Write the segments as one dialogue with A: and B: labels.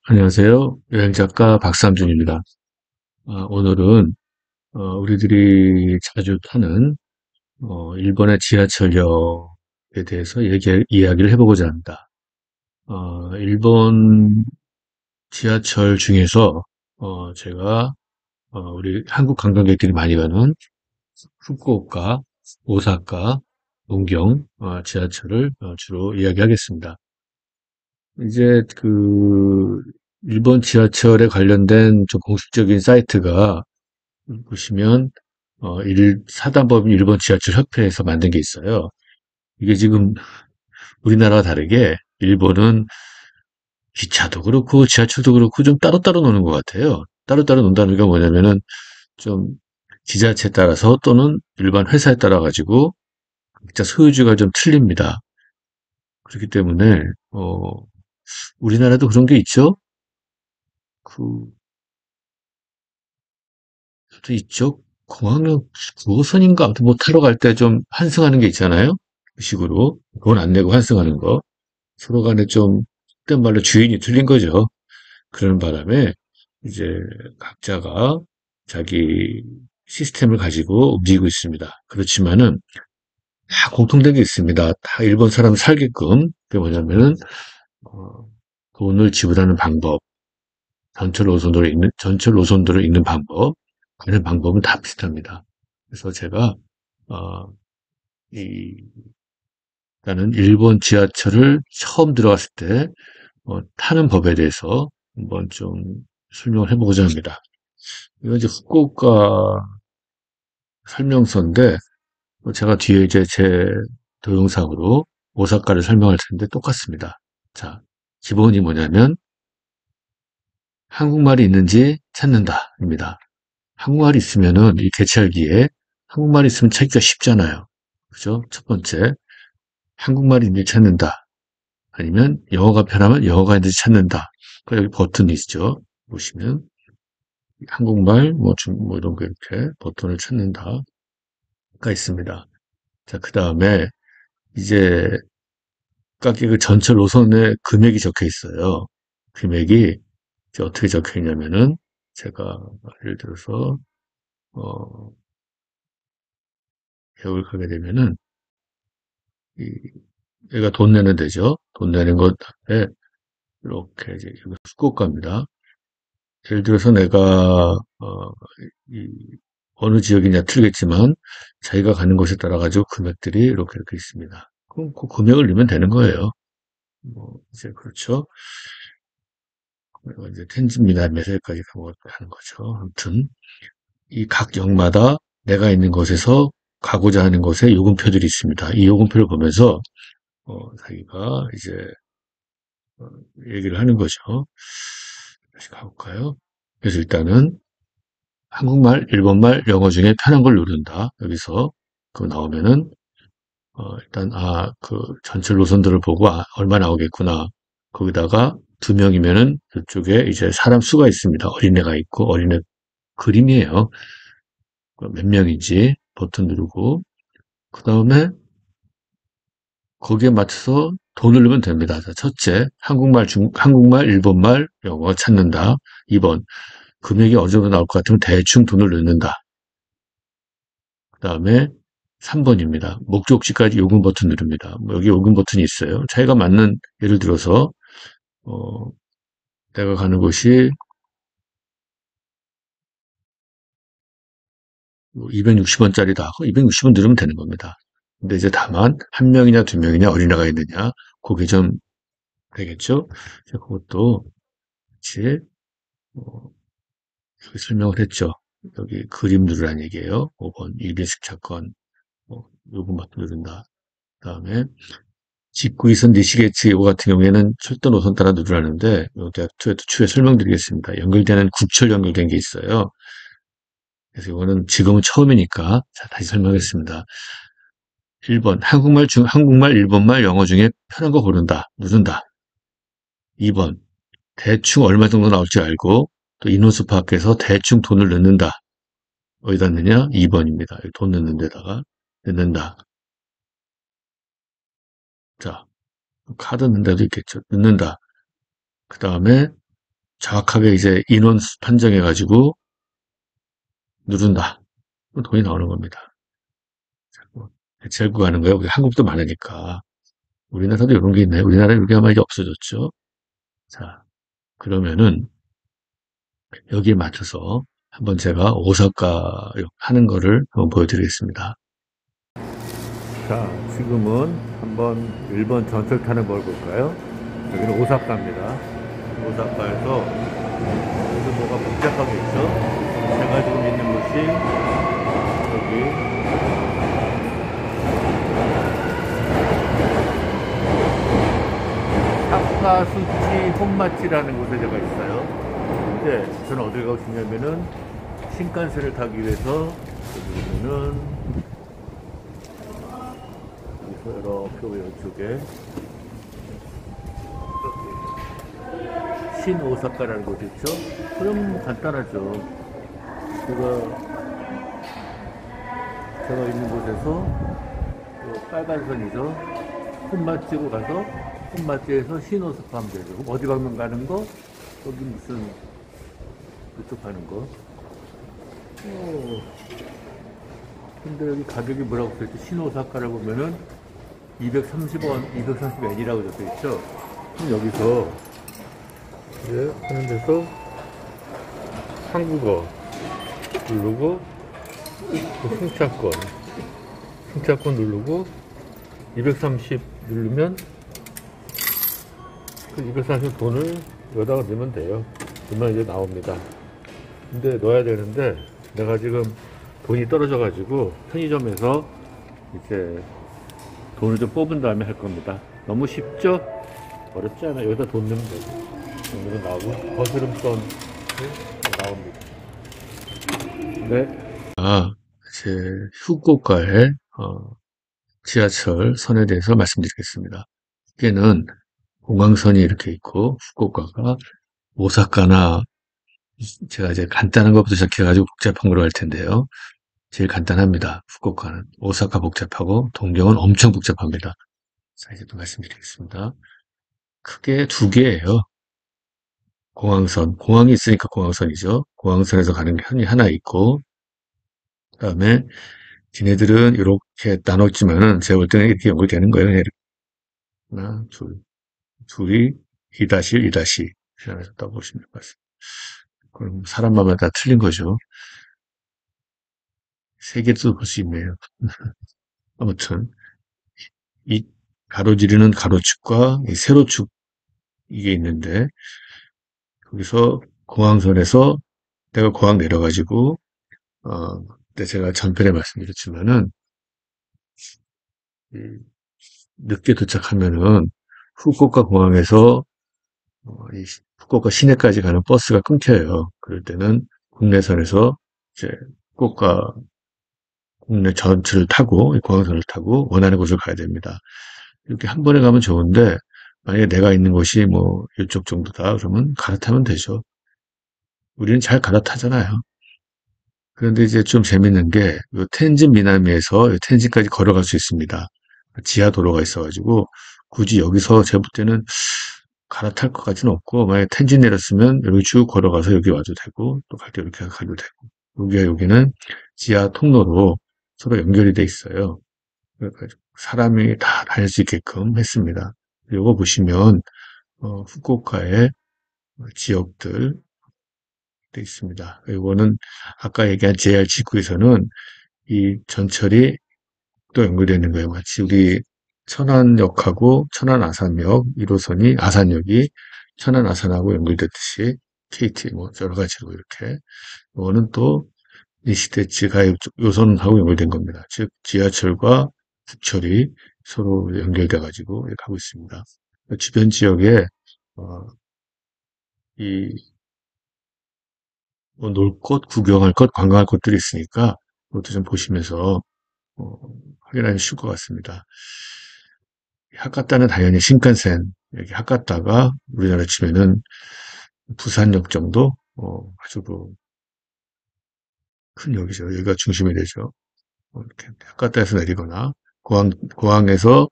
A: 안녕하세요. 여행작가 박삼준입니다. 오늘은 우리들이 자주 타는 일본의 지하철역에 대해서 이야기를 해보고자 합니다. 일본 지하철 중에서 제가 우리 한국 관광객들이 많이 가는 후쿠오카, 오사카, 동경 지하철을 주로 이야기하겠습니다. 이제 일본 지하철에 관련된 좀 공식적인 사이트가 보시면 사단법인 일본 지하철 협회에서 만든 게 있어요. 이게 지금 우리나라와 다르게 일본은 기차도 그렇고 지하철도 그렇고 좀 따로따로 노는 것 같아요. 따로따로 논다는 게 뭐냐면은 좀 지자체에 따라서 또는 일반 회사에 따라 가지고 각자 소유주가 좀 틀립니다. 그렇기 때문에 우리나라도 그런 게 있죠. 그 또 있죠. 공항역 9호선인가 아무튼 뭐 타러 갈 때 좀 환승하는 게 있잖아요. 그 식으로 돈 안 내고 환승하는 거. 서로 간에 좀 그땐 말로 주인이 틀린 거죠. 그러는 바람에 이제 각자가 자기 시스템을 가지고 움직이고 있습니다. 그렇지만은 다 공통된 게 있습니다. 다 일본 사람 살게끔. 그게 뭐냐면은 어, 돈을 지불하는 방법, 전철 노선도로 읽는 방법, 그런 방법은 다 비슷합니다. 그래서 제가 어, 이 나는 일본 지하철을 처음 들어갔을 때 타는 법에 대해서 한번 좀 설명을 해보고자 합니다. 이건 이제 후쿠오카 설명서인데 제가 뒤에 이제 제 동영상으로 오사카를 설명할 텐데 똑같습니다. 자, 기본이 뭐냐면 한국말이 있는지 찾는다입니다. 한국말이 있으면은 이 개찰기에 한국말이 있으면 찾기가 쉽잖아요. 그죠? 첫 번째, 한국말이 있는지 찾는다. 아니면 영어가 편하면 영어가 있는지 찾는다. 여기 버튼이 있죠. 보시면 한국말 뭐 이런 거 이렇게 버튼을 찾는다가 있습니다. 자, 그 다음에 이제 각기 그 전철 노선에 금액이 적혀 있어요. 금액이 이제 어떻게 적혀 있냐면은 제가 예를 들어서 어, 기억을 하게 되면은 이 얘가 돈 내는 데죠. 돈 내는 것 앞에 이렇게 이제 후쿠오카입니다. 예를 들어서 내가 이 어느 지역이냐 틀리겠지만 자기가 가는 곳에 따라 가지고 금액들이 이렇게 있습니다. 그럼 그 금액을 넣으면 되는 거예요. 뭐 이제 그렇죠. 그리고 이제 텐진미나 메세까지 하는 거죠. 아무튼 이 각 역마다 내가 있는 곳에서 가고자 하는 곳에 요금표들이 있습니다. 이 요금표를 보면서 자기가 이제 어, 얘기를 하는 거죠. 다시 가볼까요? 그래서 일단은 한국말, 일본말, 영어 중에 편한 걸 누른다. 여기서 그 나오면은 일단 그 전철 노선들을 보고 얼마 나오겠구나. 거기다가 두 명이면은 이쪽에 이제 사람 수가 있습니다. 어린애가 있고 어린애 그림이에요. 몇 명인지 버튼 누르고 그 다음에 거기에 맞춰서 돈을 넣으면 됩니다. 자, 첫째, 한국말, 일본말, 영어 찾는다. 2번, 금액이 어느 정도 나올 것 같으면 대충 돈을 넣는다. 그 다음에 3번입니다. 목적지까지 요금 버튼 누릅니다. 뭐 여기 요금 버튼이 있어요. 자기가 맞는, 예를 들어서, 어, 내가 가는 곳이 260원짜리다. 260원 누르면 되는 겁니다. 근데 이제 다만, 한 명이냐, 두 명이냐, 어린애가 있느냐, 그게 좀 되겠죠? 그것도 같이, 어, 여기 설명을 했죠. 여기 그림 누르라는 얘기예요. 5번, 일인식 차권, 요금 버튼 누른다. 그 다음에, 직구이선 니시게츠 이거 같은 경우에는 철도 노선 따라 누르라는데 여기 추후에 설명드리겠습니다. 연결되는 국철 연결된 게 있어요. 그래서 이거는 지금은 처음이니까 자, 다시 설명하겠습니다. 1번 한국말, 일본말, 영어 중에 편한 거 고른다. 누른다. 2번 대충 얼마 정도 나올지 알고 또 인원수 파악해서 대충 돈을 넣는다. 어디다 넣느냐? 2번입니다. 돈 넣는 데다가 넣는다. 자, 카드 넣는 데도 있겠죠. 넣는다. 그 다음에 정확하게 이제 인원 판정해가지고 누른다. 그럼 돈이 나오는 겁니다. 뭐 대체할 구하는 거예요. 우리 한국도 많으니까. 우리나라도 이런 게 있나요? 우리나라에 이게 아마 이제 없어졌죠. 자, 그러면은 여기에 맞춰서 한번 제가 오사카 하는 거를 한번 보여드리겠습니다. 자, 지금은 한번 일본 전철 타는 걸 볼까요? 여기는 오사카입니다. 오사카에서 여기 뭐가 복잡하겠죠? 제가 지금 있는 곳이 여기 타카수치 혼마치라는 곳에 제가 있어요. 근데 저는 어딜 가고 싶냐면은 신칸센을 타기 위해서 여기 보면은 여기서 이렇게 왼쪽에 신오사카라는 곳이 있죠. 그럼 간단하죠. 제가 있는 곳에서 빨간 선이죠. 혼마치고 가서 혼마치에서 신오사카 하면 되죠. 어디 방면 가는 거? 여기 무슨 이쪽 가는 거? 근데 여기 가격이 뭐라고 써있죠? 신오사카를 보면은 230원, 230엔이라고 적혀 있죠. 그럼 여기서 이제 하는 데서 한국어 누르고 승차권 누르고 230 누르면 그 230 돈을 여기다가 넣으면 돼요. 그러면 이제 나옵니다. 근데 넣어야 되는데 내가 지금 돈이 떨어져 가지고 편의점에서 이제 돈을 좀 뽑은 다음에 할 겁니다. 너무 쉽죠? 어렵지 않아요. 여기다 돈 넣으면 되고 돈 넣으면 나오고 거스름돈 나옵니다. 네. 이제 후쿠오카의 지하철 선에 대해서 말씀드리겠습니다. 이게는 공항선이 이렇게 있고 후쿠오카가 오사카나 제가 이제 간단한 것부터 시작해가지고 복잡한 걸로 할 텐데요. 제일 간단합니다. 후쿠오카는 오사카 복잡하고 동경은 엄청 복잡합니다. 자, 이제 또 말씀드리겠습니다. 크게 두 개예요. 공항선, 공항이 있으니까 공항선이죠. 공항선에서 가는 편이 하나 있고, 그다음에 지네들은 이렇게 나눴지만은 제가 볼 때는 이렇게 연결되는 거예요. 그냥 하나, 둘이 2-1, 2-1 이렇게 딱 보시면 될 것 같습니다. 그럼 사람마다 다 틀린 거죠. 세 개도 볼 수 있네요. 아무튼 이 가로지르는 가로축과 이 세로축 이게 있는데 거기서 공항선에서 내가 공항 내려가지고 그때 제가 전편에 말씀드렸지만은 늦게 도착하면은 후쿠오카 공항에서 이 후쿠오카 시내까지 가는 버스가 끊겨요. 그럴 때는 국내선에서 이제 후쿠오카 국내 전철을 타고 공항선을 타고 원하는 곳을 가야 됩니다. 이렇게 한 번에 가면 좋은데 만약에 내가 있는 곳이 뭐 이쪽 정도다 그러면 갈아타면 되죠. 우리는 잘 갈아타잖아요. 그런데 이제 좀 재밌는 게 텐진 미나미에서 텐진까지 걸어갈 수 있습니다. 지하 도로가 있어가지고 굳이 여기서 제가 볼 때는 갈아탈 것 같지는 없고 만약에 텐진 내렸으면 여기 쭉 걸어가서 여기 와도 되고 또 갈 때 이렇게 가도 되고 여기는 지하 통로로 서로 연결이 돼 있어요. 그래가지고 사람이 다 다닐 수 있게끔 했습니다. 요거 보시면 후쿠오카의 지역들 돼 있습니다. 이거는 아까 얘기한 JR 지구에서는 이 전철이 또 연결되어 있는 거예요. 마치 우리 천안역하고 천안 아산역 1호선이 아산역이 천안 아산하고 연결됐듯이 KT 뭐 여러 가지로 이렇게 이거는 또 니시테치 가요 요선하고 연결된 겁니다. 즉 지하철과 국철이 서로 연결돼 가지고 이렇게 하고 있습니다. 주변 지역에 어, 이 놀 것, 구경할 것, 관광할 것들이 있으니까 그것도 좀 보시면서 어, 확인하기 쉬울 것 같습니다. 하카타는 당연히 신칸센, 여기 하카타가 우리나라 치면은 부산역 정도 아주 큰 역이죠. 여기가 중심이 되죠. 이렇게 하카타에서 내리거나 공항에서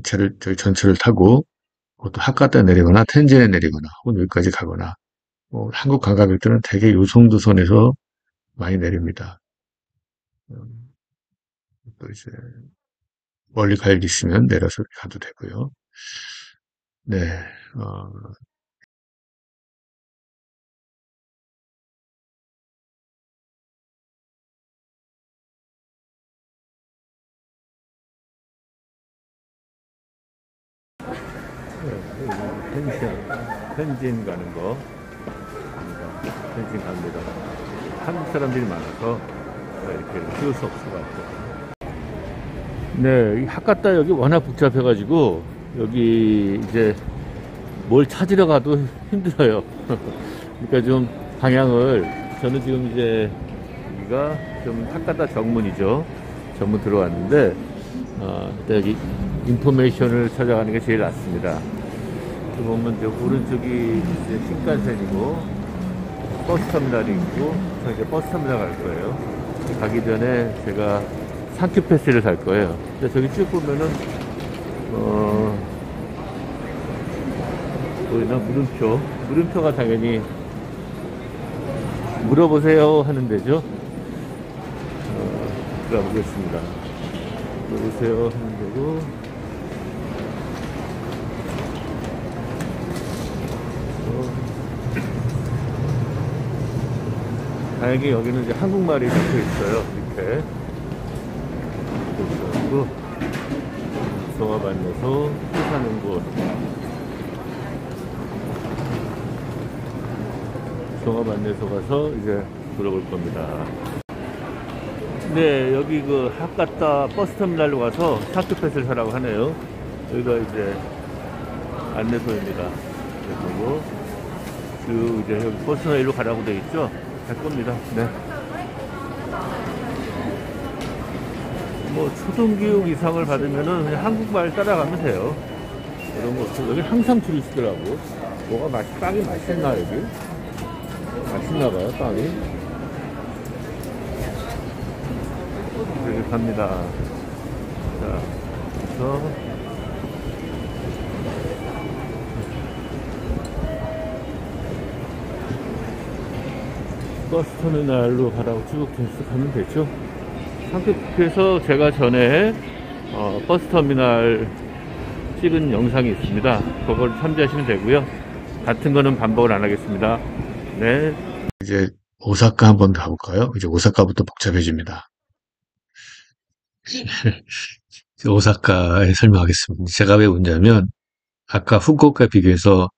A: 저희 전철을 타고 또 하카타 내리거나 텐진에 내리거나 혹은 여기까지 가거나 한국 관광객들은 대개 요 정도 선에서 많이 내립니다. 음, 또 이제 멀리 갈 일 있으면 내려서 가도 되고요. 네, 어, 텐진 가는 거, 텐진 갑니다. 한국 사람들이 많아서 이렇게 띄울 수 없을 것 같아요. 네, 이 하카타 여기 워낙 복잡해가지고 여기 이제 뭘 찾으러 가도 힘들어요. 그러니까 좀 방향을 저는 지금 이제 여기가 좀 하카타 정문이죠. 정문 들어왔는데 여기 인포메이션을 찾아가는 게 제일 낫습니다. 그 보면 이제 오른쪽이 이제 신칸센이고 버스 터미널이 있고 저 이제 버스 터미널 갈 거예요. 가기 전에 제가 상큐 패스를 살 거예요. 근데 저기 쭉 보면은 보이나 물음표가 당연히 물어보세요 하는 데죠. 들어가 보겠습니다. 물어보세요 하는 데고 다행히 여기는 이제 한국말이 적혀 있어요. 이렇게 그리고 종합 안내소 사는 곳 종합 안내소 가서 이제 물어볼 겁니다. 네, 여기 그 하카타 버스터미널로 가서 샤크패스를 사라고 하네요. 여기가 이제 안내소입니다. 그리고 쭉 이제 여기 버스터미널로 가라고 돼 있죠. 갈 겁니다. 네. 뭐 초등교육 이상을 받으면은 그냥 한국말 따라가면 돼요. 이런 거 여기 항상 줄이 있더라고. 뭐가 빵이 맛있나 여기? 맛있나 봐요 빵이. 여기 갑니다. 자, 그래서 버스 터미널로 가라고 쭉 계속 가면 되죠. 상급에서 제가 전에 버스 터미널 찍은 영상이 있습니다. 그걸 참조하시면 되고요. 같은 거는 반복을 안 하겠습니다. 네. 이제 오사카 한번 가볼까요? 이제 오사카부터 복잡해집니다. 오사카에 설명하겠습니다. 제가 왜 웃냐면 아까 후쿠오카 비교해서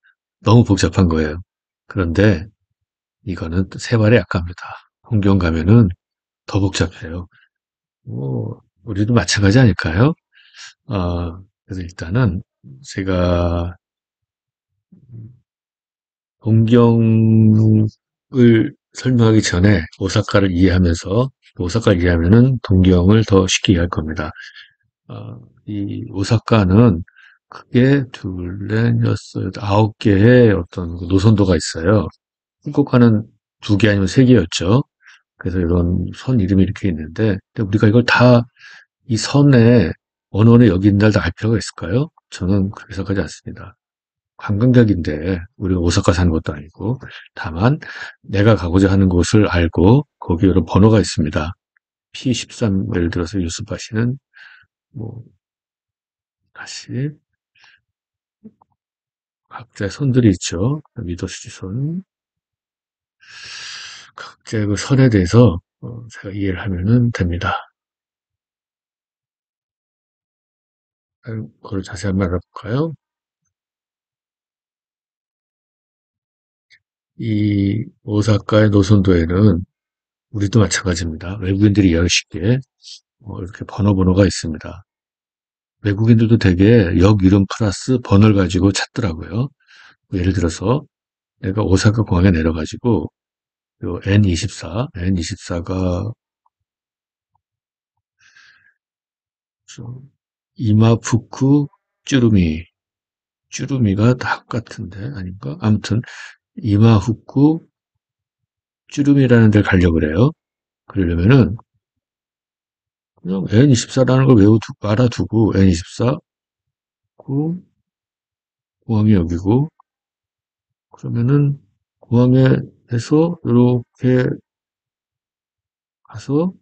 A: 너무 복잡한 거예요. 그런데 이거는 세발에 약합니다. 홍경 가면은 더 복잡해요. 우리도 마찬가지 아닐까요? 그래서 일단은 제가 동경을 설명하기 전에 오사카를 이해하면은 동경을 더 쉽게 이해할 겁니다. 이 오사카는 크게 둘, 넷, 여섯, 9개의 어떤 그 노선도가 있어요. 후쿠오카는 2개 아니면 3개였죠. 그래서 이런 선 이름이 이렇게 있는데, 근데 우리가 이걸 다 이 선에 어느 원에 여기 있는 날 다 알 필요가 있을까요? 저는 그렇게 생각하지 않습니다. 관광객인데 우리가 오사카 사는 것도 아니고 다만 내가 가고자 하는 곳을 알고 거기 여러 번호가 있습니다. P13 예를 들어서 유스바시는 뭐 다시 각자의 선들이 있죠. 미더스지 선 각자의 그 선에 대해서 제가 이해를 하면은 됩니다. 그걸 자세히 한번 알아볼까요? 이 오사카의 노선도에는 우리도 마찬가지입니다. 외국인들이 이해하기 쉽게 이렇게 번호가 있습니다. 외국인들도 되게 역 이름 플러스 번호를 가지고 찾더라고요. 예를 들어서 내가 오사카 공항에 내려가지고 요 N24가 이마푸쿠 쭈루미가 닭 같은데 아닌가? 아무튼 이마후쿠 쭈루미라는 데를 가려고 그래요. 그러려면은 그냥 N24라는 걸 알아두고 N24 구 공항이 여기고, 그러면은 공항에서 이렇게 가서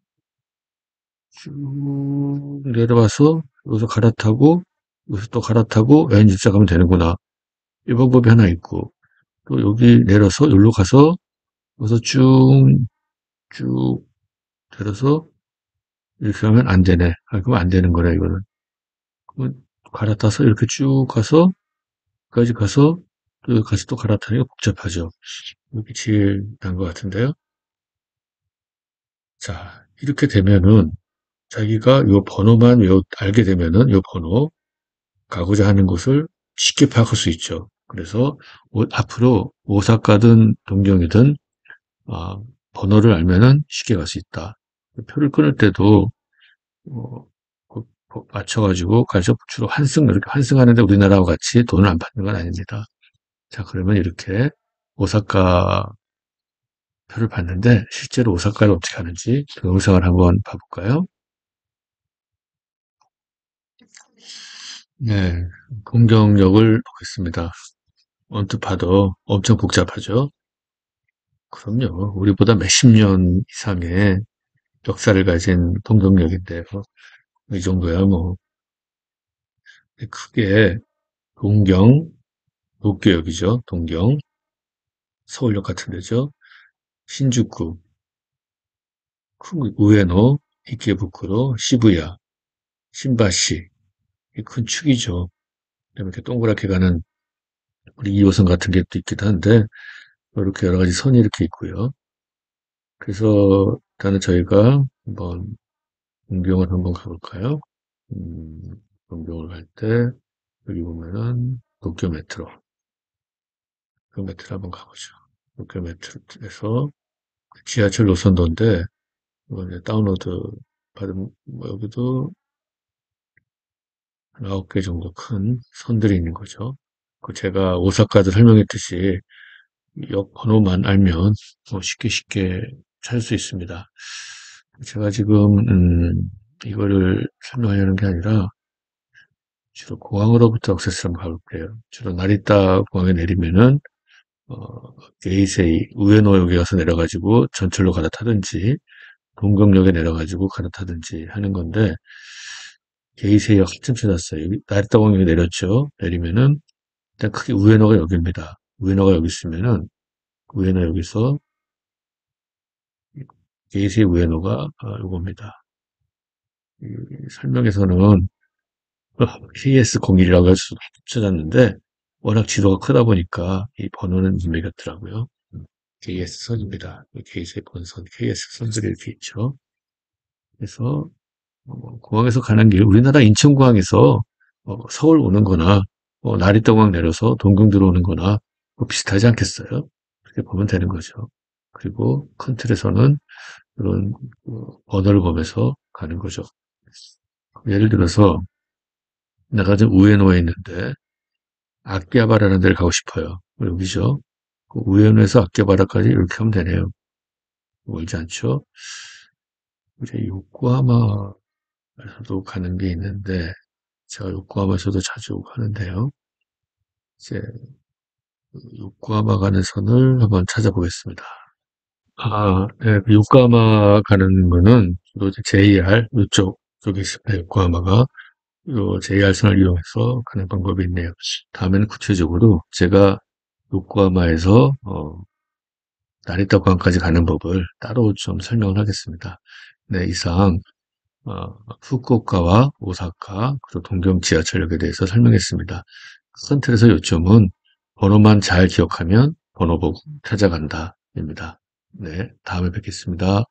A: 쭉 내려와서 여기서 갈아타고 여기서 또 갈아타고 여행 시작하면 되는구나. 이 방법이 하나 있고 또 여기 내려서 여기로 가서 여기서 쭉 내려서 이렇게 하면 안 되네. 아, 그럼 안 되는 거네 이거는. 그러면 갈아타서 이렇게 쭉 가서 여기까지 가서 또 여기 가서 또 갈아타니까 복잡하죠. 이렇게 제일 나은 것 같은데요. 자, 이렇게 되면은 자기가 요 번호만 알게 되면은 요 번호 가고자 하는 곳을 쉽게 파악할 수 있죠. 그래서 앞으로 오사카든 동경이든 아, 번호를 알면은 쉽게 갈 수 있다. 표를 끊을 때도 어, 맞춰가지고 가서 주로 이렇게 환승하는데 우리나라와 같이 돈을 안 받는 건 아닙니다. 자, 그러면 이렇게 오사카 표를 봤는데 실제로 오사카를 어떻게 하는지 그 영상을 한번 봐볼까요? 네, 동경역을 보겠습니다. 언뜻 봐도 엄청 복잡하죠? 그럼요. 우리보다 몇십 년 이상의 역사를 가진 동경역인데요. 이 정도야 뭐. 크게 동경, 도쿄역이죠. 동경, 서울역 같은 데죠. 신주쿠, 우에노, 이케부쿠로, 시부야, 신바시, 이 큰 축이죠. 그다음에 이렇게 동그랗게 가는 우리 2호선 같은 게 또 있기도 한데 이렇게 여러 가지 선이 이렇게 있고요. 그래서 일단은 저희가 한번 동경을 한번 가볼까요? 음, 동경을 갈 때 여기 보면은 도쿄 메트로 한번 가보죠. 도쿄 메트로에서 지하철 노선도인데 이거 이제 다운로드 받은 뭐 여기도 한 9개 정도 큰 선들이 있는 거죠. 그 제가 오사카도 설명했듯이 역 번호만 알면 쉽게 찾을 수 있습니다. 제가 지금 이거를 설명하려는 게 아니라 주로 공항으로부터 액세스를 한번 가볼게요. 주로 나리타 공항에 내리면은 게이세이 우에노역에 가서 내려가지고 전철로 갈아타든지 동경역에 내려가지고 갈아타든지 하는 건데 게이세이역 한참 지났어요. 나리타 공항에 내렸죠. 내리면은 일단 크게 우에노가 여기입니다. 우에노가 여기 있으면은 우에노 여기서 게이세이 우에노가 요겁니다. 설명에서는 KS01이라고 해서 찾았는데 워낙 지도가 크다 보니까 이 번호는 의미가 없더라고요. KS선입니다. KS의 본선, KS선들이 이렇게 있죠. 그래서 공항에서 가는 길, 우리나라 인천공항에서 서울 오는 거나 나리타공항 내려서 동경 들어오는 거나 비슷하지 않겠어요? 그렇게 보면 되는 거죠. 그리고 큰 틀에서는 이런 언어를 보면서 가는 거죠. 예를 들어서 내가 지금 우에노에 있는데 아키하바라는 데를 가고 싶어요. 여기죠. 그 우에노에서 아키하바라까지 이렇게 하면 되네요. 멀지 않죠? 이제 요코하마에서도 가는 게 있는데 제가 요코하마에서도 자주 가는데요. 이제 요코하마 가는 선을 한번 찾아보겠습니다. 네, 그 요코하마 가는 거는 주로 이제 JR 쪽에 있습니다. 요코하마가 요 JR선을 이용해서 가는 방법이 있네요. 다음에는 구체적으로 제가 요코하마에서 나리타 공항까지 가는 법을 따로 좀 설명을 하겠습니다. 네, 이상 후쿠오카와 오사카 그리고 동경 지하철역에 대해서 설명했습니다. 큰 틀에서 요점은 번호만 잘 기억하면 번호 보고 찾아간다입니다. 네, 다음에 뵙겠습니다.